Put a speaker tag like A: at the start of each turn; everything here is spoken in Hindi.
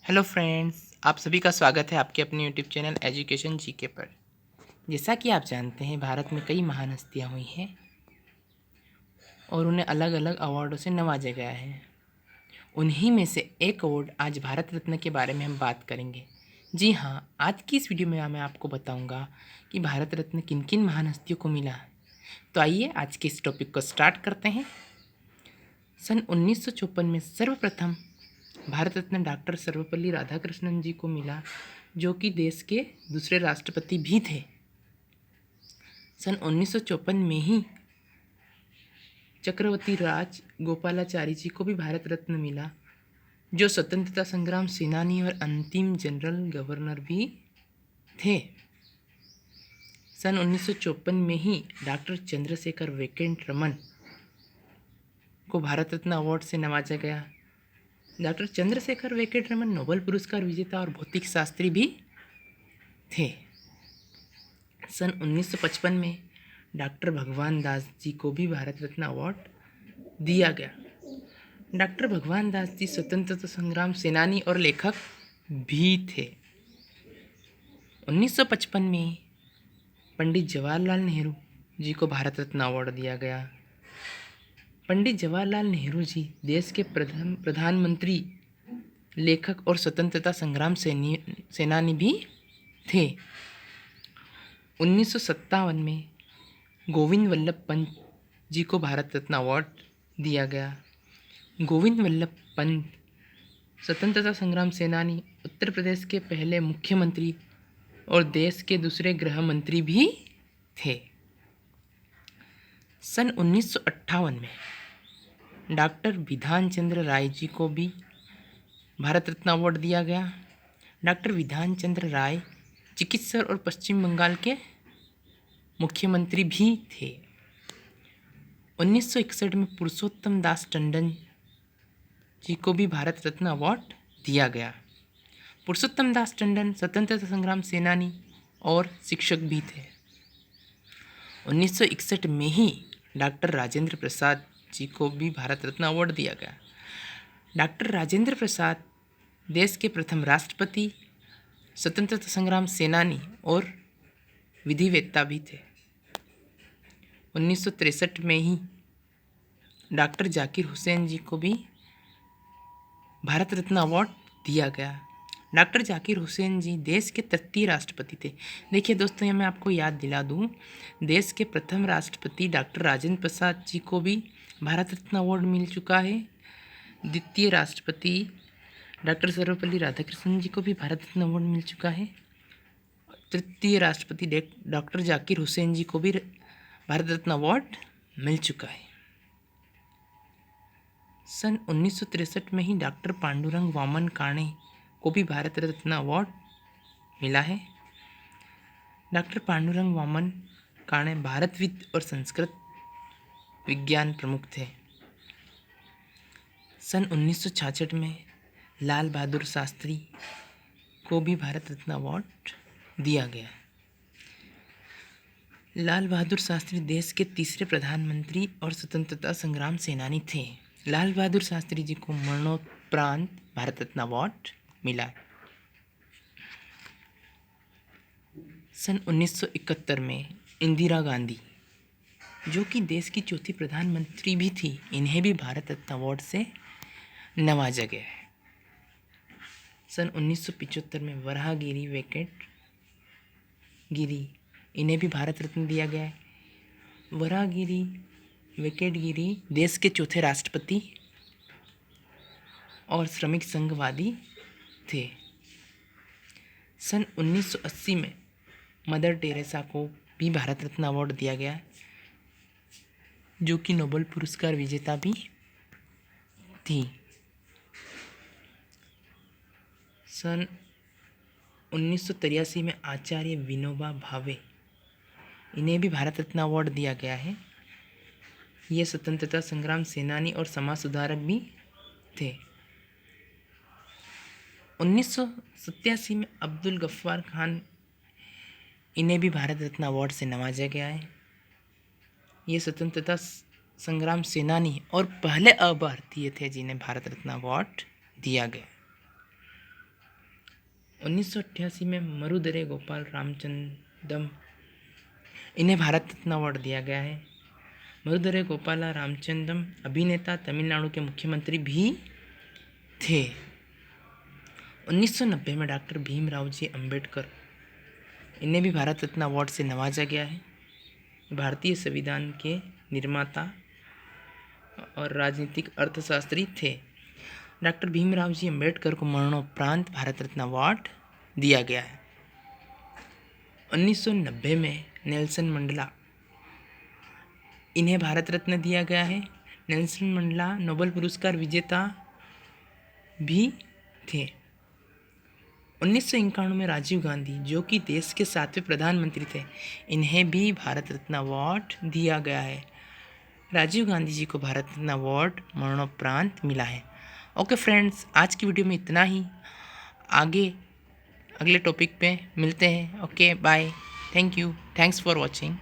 A: हेलो फ्रेंड्स, आप सभी का स्वागत है आपके अपने यूट्यूब चैनल एजुकेशन जीके पर। जैसा कि आप जानते हैं, भारत में कई महान हस्तियाँ हुई हैं और उन्हें अलग अलग अवार्डों से नवाजा गया है। उन्हीं में से एक अवार्ड आज भारत रत्न के बारे में हम बात करेंगे। जी हाँ, आज की इस वीडियो में मैं आपको बताऊंगा कि भारत रत्न किन किन महान हस्तियों को मिला। तो आइए आज के इस टॉपिक को स्टार्ट करते हैं। सन 1954 में सर्वप्रथम भारत रत्न डॉक्टर सर्वपल्ली राधाकृष्णन जी को मिला, जो कि देश के दूसरे राष्ट्रपति भी थे। सन 1954 में ही चक्रवर्ती राज गोपालाचारी जी को भी भारत रत्न मिला, जो स्वतंत्रता संग्राम सेनानी और अंतिम जनरल गवर्नर भी थे। सन 1954 में ही डॉक्टर चंद्रशेखर वेंकट रमन को भारत रत्न अवार्ड से नवाजा गया। डॉक्टर चंद्रशेखर वेंकट रमन नोबेल पुरस्कार विजेता और भौतिक शास्त्री भी थे। सन 1955 में डॉक्टर भगवान दास जी को भी भारत रत्न अवार्ड दिया गया। डॉक्टर भगवान दास जी स्वतंत्रता संग्राम सेनानी और लेखक भी थे। 1955 में पंडित जवाहरलाल नेहरू जी को भारत रत्न अवार्ड दिया गया। पंडित जवाहरलाल नेहरू जी देश के प्रधानमंत्री, लेखक और स्वतंत्रता संग्राम सेनानी भी थे। 1957 में गोविंद वल्लभ पंत जी को भारत रत्न अवार्ड दिया गया। गोविंद वल्लभ पंत स्वतंत्रता संग्राम सेनानी, उत्तर प्रदेश के पहले मुख्यमंत्री और देश के दूसरे गृह मंत्री भी थे। सन 1958 में डॉक्टर विधान चंद्र राय जी को भी भारत रत्न अवार्ड दिया गया। डॉक्टर विधान चंद्र राय चिकित्सक और पश्चिम बंगाल के मुख्यमंत्री भी थे। 1961 में पुरुषोत्तम दास टंडन जी को भी भारत रत्न अवार्ड दिया गया। पुरुषोत्तम दास टंडन स्वतंत्रता संग्राम सेनानी और शिक्षक भी थे। 1961 में ही डॉक्टर राजेंद्र प्रसाद जी को भी भारत रत्न अवार्ड दिया गया। डॉक्टर राजेंद्र प्रसाद देश के प्रथम राष्ट्रपति, स्वतंत्रता संग्राम सेनानी और विधिवेत्ता भी थे। 1963 में ही डॉक्टर जाकिर हुसैन जी को भी भारत रत्न अवार्ड दिया गया। डॉक्टर जाकिर हुसैन जी देश के तृतीय राष्ट्रपति थे। देखिए दोस्तों, ये मैं आपको याद दिला दूं, देश के प्रथम राष्ट्रपति डॉक्टर राजेंद्र प्रसाद जी को भी भारत रत्न अवार्ड मिल चुका है। द्वितीय राष्ट्रपति डॉक्टर सर्वपल्ली राधाकृष्णन जी को भी भारत रत्न अवार्ड मिल चुका है। तृतीय राष्ट्रपति डॉक्टर जाकिर हुसैन जी को भी भारत रत्न अवार्ड मिल चुका है। सन 1963 में ही डॉक्टर पांडुरंग वामन काणे को भी भारत रत्न अवार्ड मिला है। डॉक्टर पांडुरंग वामन काणे भारतविद और संस्कृत विज्ञान प्रमुख थे। सन 1966 में लाल बहादुर शास्त्री को भी भारत रत्न अवार्ड दिया गया। लाल बहादुर शास्त्री देश के तीसरे प्रधानमंत्री और स्वतंत्रता संग्राम सेनानी थे। लाल बहादुर शास्त्री जी को मरणोपरांत भारत रत्न अवार्ड मिला। सन 1971 में इंदिरा गांधी, जो कि देश की चौथी प्रधानमंत्री भी थी, इन्हें भी भारत रत्न अवार्ड से नवाजा गया है। सन 1975 में वराहगिरी वेंकट गिरी, इन्हें भी भारत रत्न दिया गया है। वराहगिरी वेंकट गिरी देश के चौथे राष्ट्रपति और श्रमिक संघवादी थे। सन 1980 में मदर टेरेसा को भी भारत रत्न अवार्ड दिया गया, जो कि नोबेल पुरस्कार विजेता भी थी। सन 1983 में आचार्य विनोबा भावे, इन्हें भी भारत रत्न अवार्ड दिया गया है। ये स्वतंत्रता संग्राम सेनानी और समाज सुधारक भी थे। 1987 में अब्दुल गफ्फार खान, इन्हें भी भारत रत्न अवार्ड से नवाजा गया है। ये स्वतंत्रता संग्राम सेनानी और पहले अभारतीय थे जिन्हें भारत रत्न अवार्ड दिया गया। 1988 में मरुदरे गोपाल रामचंद्रम, इन्हें भारत रत्न अवार्ड दिया गया है। मरुदरे गोपाल रामचंद्रम अभिनेता तमिलनाडु के मुख्यमंत्री भी थे। 1990 में डॉक्टर भीमराव जी अंबेडकर, इन्हें भी भारत रत्न अवार्ड से नवाजा गया है। भारतीय संविधान के निर्माता और राजनीतिक अर्थशास्त्री थे। डॉक्टर भीमराव जी अंबेडकर को मरणोपरांत भारत रत्न अवार्ड दिया गया है। 1990 में नेल्सन मंडेला, इन्हें भारत रत्न दिया गया है। नेल्सन मंडेला नोबेल पुरस्कार विजेता भी थे। 1991 में राजीव गांधी, जो कि देश के 7वें प्रधानमंत्री थे, इन्हें भी भारत रत्न अवार्ड दिया गया है। राजीव गांधी जी को भारत रत्न अवार्ड मरणोपरांत मिला है। ओके फ्रेंड्स, आज की वीडियो में इतना ही। आगे अगले टॉपिक पे मिलते हैं। Okay bye, thank you, thanks for watching.